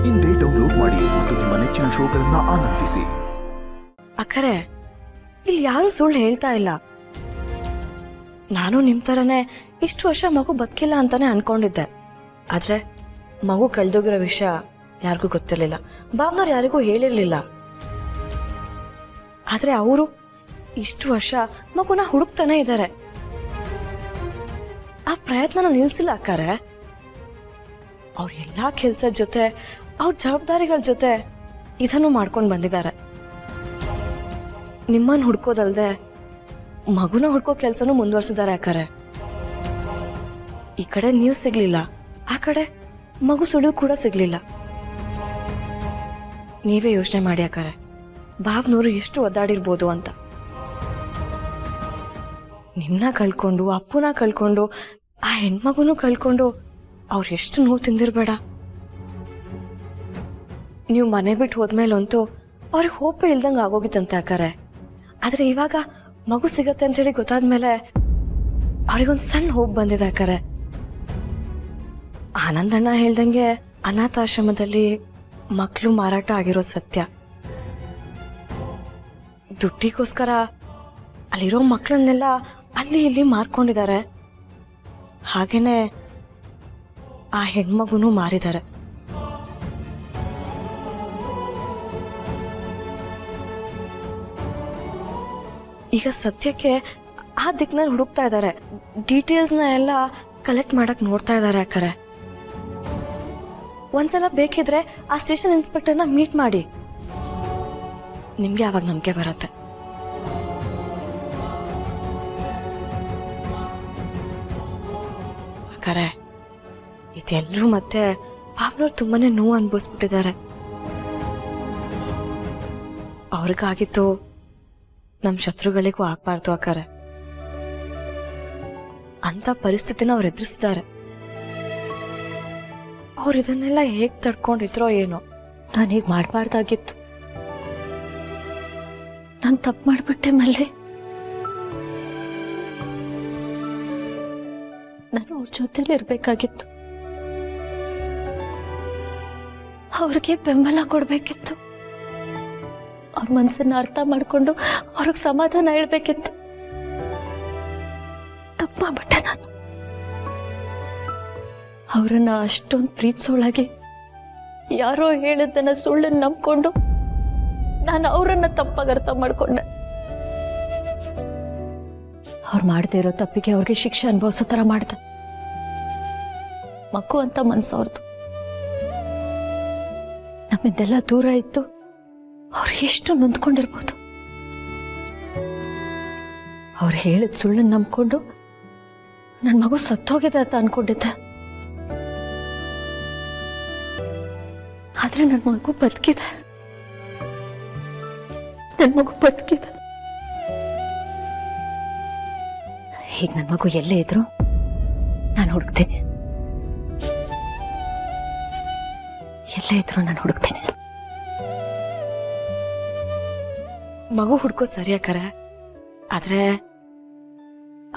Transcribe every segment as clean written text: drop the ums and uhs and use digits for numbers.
ಇಂದೇ ಡೌನ್ಲೋಡ್ ಮಾಡಿ ಮತ್ತು ನಿಮ್ಮ ನೆಚ್ಚಿನ ಶೋಗಳನ್ನ ಆನಂದಿಸಿ. ಅಕ್ಕರೆ, ಇಲ್ಲಿ ಯಾರು ಸುಳ್ಳು ಹೇಳ್ತಾ ಇಲ್ಲ. ನಾನು ನಿಮ್ ತರನೇ ಇಷ್ಟು ವರ್ಷ ಮಗು ಬದುಕಿಲ್ಲ ಅಂತಾನೆ ಅನ್ಕೊಂಡಿದ್ದೆ. ಆದ್ರೆ ಮಗು ಕಳ್ದೋಗಿರೋ ವಿಷಯ ಯಾರಿಗೂ ಗೊತ್ತಿರ್ಲಿಲ್ಲ, ಭಾವನವ್ರು ಯಾರಿಗೂ ಹೇಳಿರ್ಲಿಲ್ಲ. ಆದ್ರೆ ಅವರು ಇಷ್ಟು ವರ್ಷ ಮಗುನ ಹುಡುಕ್ತಾನೆ ಇದ್ದಾರೆ. ಆ ಪ್ರಯತ್ನನ ನಿಲ್ಸಿಲ್ಲ ಅಕ್ಕಾರೆ. ಅವ್ರ ಎಲ್ಲಾ ಕೆಲ್ಸದ ಜೊತೆ ಅವ್ರ ಜವಾಬ್ದಾರಿಗಳ ಜೊತೆ ಇದನ್ನು ಮಾಡ್ಕೊಂಡು ಬಂದಿದ್ದಾರೆ. ನಿಮ್ಮನ್ನ ಹುಡ್ಕೋದಲ್ದೆ ಮಗುನ ಹುಡ್ಕೋ ಕೆಲ್ಸನೂ ಮುಂದುವರ್ಸಿದ್ದಾರೆ ಅಕ್ಕಾರೆ. ಈ ಕಡೆ ನೀವು ಸಿಗ್ಲಿಲ್ಲ, ಆ ಕಡೆ ಮಗು ಸುಳಿವು ಕೂಡ ಸಿಗ್ಲಿಲ್ಲ. ನೀವೇ ಯೋಚನೆ ಮಾಡಿ ಅಕ್ಕಾರೆ, ಭಾವನವರು ಎಷ್ಟು ಒದ್ದಾಡಿರ್ಬೋದು ಅಂತ. ನಿಮ್ನ ಕಳ್ಕೊಂಡು, ಅಪ್ಪನ ಕಳ್ಕೊಂಡು, ಆ ಹೆಣ್ಮಗುನು ಕಳ್ಕೊಂಡು ಅವ್ರು ಎಷ್ಟು ನೋವು ತಿಂದಿರ್ಬೇಡ. ನೀವು ಮನೆ ಬಿಟ್ಟು ಹೋದ್ಮೇಲಂತೂ ಅವ್ರಿಗೆ ಹೋಪೇ ಇಲ್ದಂಗೆ ಆಗೋಗಿತ್ತಂತೆ ಅಕ್ಕಾರೆ. ಆದ್ರೆ ಇವಾಗ ಮಗು ಸಿಗತ್ತೆ ಅಂತೇಳಿ ಗೊತ್ತಾದ್ಮೇಲೆ ಅವ್ರಿಗೊಂದು ಸಣ್ಣ ಹೋಪ್ ಬಂದಿದೆ ಅಕ್ಕಾರೆ. ಆನಂದಣ್ಣ ಹೇಳ್ದಂಗೆ ಅನಾಥಾಶ್ರಮದಲ್ಲಿ ಮಕ್ಕಳು ಮಾರಾಟ ಆಗಿರೋ ಸತ್ಯ. ದುಡ್ಡಿಗೋಸ್ಕರ ಅಲ್ಲಿರೋ ಮಕ್ಕಳನ್ನೆಲ್ಲ ಅಲ್ಲಿ ಇಲ್ಲಿ ಮಾರ್ಕೊಂಡಿದ್ದಾರೆ. ಹಾಗೇನೆ ಆ ಹೆಣ್ಮಗುನೂ ಮಾರಿದ್ದಾರೆ. ಈಗ ಸದ್ಯಕ್ಕೆ ಆ ದಿಕ್ಕಿನಲ್ಲಿ ಹುಡುಕ್ತಾ ಇದ್ದಾರೆ. ಡೀಟೇಲ್ಸ್ನ ಎಲ್ಲ ಕಲೆಕ್ಟ್ ಮಾಡಕ್ ನೋಡ್ತಾ ಇದ್ದಾರೆ ಅಕ್ಕರೆ. ಒಂದ್ಸಲ ಬೇಕಿದ್ರೆ ಆ ಸ್ಟೇಷನ್ ಇನ್ಸ್ಪೆಕ್ಟರ್ನ ಮೀಟ್ ಮಾಡಿ, ನಿಮ್ಗೆ ಅವಾಗ ನಂಬಿಕೆ ಬರುತ್ತೆ. ಅಕ್ಕರೆ, ಇದೆಲ್ಲರೂ ಮತ್ತೆ ಭಾವನವ್ರು ತುಂಬಾನೇ ನೋವು ಅನ್ಭವಿಸ್ಬಿಟ್ಟಿದ್ದಾರೆ. ಅವ್ರಿಗಾಗಿತ್ತು ನಮ್ಮ ಶತ್ರುಗಳಿಗೂ ಆಗ್ಬಾರ್ದು ಅಕ್ಕರೆ. ಅಂತ ಪರಿಸ್ಥಿತಿನ ಅವ್ರು ಎದುರಿಸಿದ್ದಾರೆ. ಅವ್ರು ಇದನ್ನೆಲ್ಲ ಹೇಗ್ ತಡ್ಕೊಂಡಿದ್ರೋ ಏನೋ. ನಾನು ಹೀಗೆ ಮಾಡಬಾರ್ದಾಗಿತ್ತು. ನಾನು ತಪ್ಪು ಮಾಡಿಬಿಟ್ಟೆ ಮಲ್ಲೆ. ನಾನು ಅವ್ರ ಜೊತೆಲಿ ಇರ್ಬೇಕಾಗಿತ್ತು, ಅವ್ರಿಗೆ ಬೆಂಬಲ ಕೊಡ್ಬೇಕಿತ್ತು, ಅವ್ರ ಮನಸ್ಸನ್ನ ಅರ್ಥ ಮಾಡ್ಕೊಂಡು ಅವ್ರಿಗೆ ಸಮಾಧಾನ ಹೇಳ್ಬೇಕಿತ್ತು. ತಪ್ಪು ಮಾಡ್ಬಿಟ್ಟೆ ನಾನು. ಅವರನ್ನ ಅಷ್ಟೊಂದು ಪ್ರೀತಿಸೋಳಾಗಿ ಯಾರೋ ಹೇಳಿದ್ದನ್ನ ಸುಳ್ಳನ್ನು ನಂಬ್ಕೊಂಡು ನಾನು ಅವರನ್ನ ತಪ್ಪಾಗಿ ಅರ್ಥ ಮಾಡ್ಕೊಂಡೆ. ಅವ್ರು ಮಾಡದೇ ಇರೋ ತಪ್ಪಿಗೆ ಅವ್ರಿಗೆ ಶಿಕ್ಷೆ ಅನುಭವಿಸೋ ಥರ ಮಾಡ್ದೆ. ಮಗು ಅಂತ ಮನ್ಸು ಅವ್ರದ್ದು. ನಮ್ಮಿಂದೆಲ್ಲ ದೂರ ಇತ್ತು, ಅವ್ರು ಎಷ್ಟು ನೊಂದ್ಕೊಂಡಿರ್ಬೋದು. ಅವ್ರು ಹೇಳಿದ ಸುಳ್ಳನ್ನು ನಂಬ್ಕೊಂಡು ನನ್ನ ಮಗು ಸತ್ತೋಗಿದೆ ಅಂತ ಅನ್ಕೊಂಡಿದ್ದೆ. ಆದ್ರೆ ನನ್ನ ಮಗು ಬದುಕಿದೆ. ನನ್ನ ಮಗು ಬದುಕಿದೆ. ಈಗ ನನ್ನ ಮಗು ಎಲ್ಲೇ ಇದ್ರು ನಾನು ಹುಡುಕ್ತೀನಿ. ಎಲ್ಲೇ ಇದ್ರು ನಾನು ಹುಡುಕ್ತೀನಿ. ಮಗು ಹುಡ್ಕೋ ಸರಿ ಅಕ್ಕರೆ. ಆದ್ರೆ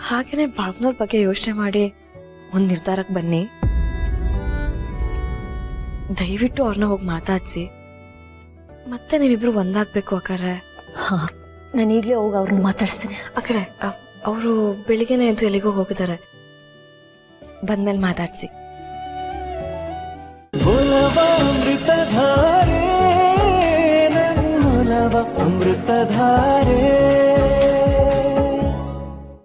ಹಾಗೇನೆ ಭಾವನವ್ರ ಬಗ್ಗೆ ಯೋಚನೆ ಮಾಡಿ ಒಂದ್ ನಿರ್ಧಾರಕ್ಕೆ ಬನ್ನಿ. ದಯವಿಟ್ಟು ಅವ್ರನ್ನ ಹೋಗಿ ಮಾತಾಡ್ಸಿ, ಮತ್ತೆ ನೀವಿಬ್ರು ಒಂದಾಗ್ಬೇಕು ಅಕ್ಕರೆ. ಹಾ, ನಾನು ಈಗಲೇ ಹೋಗಿ ಅವ್ರನ್ನ ಮಾತಾಡ್ಸ್ತೀನಿ. ಅಕ್ಕರೆ, ಅವರು ಬೆಳಿಗ್ಗೆನೆ ಎದ್ದು ಎಲ್ಲಿಗೋ ಹೋಗಿದ್ದಾರೆ, ಬಂದ್ಮೇಲೆ ಮಾತಾಡ್ಸಿ. ಅಮೃತಧಾರೆ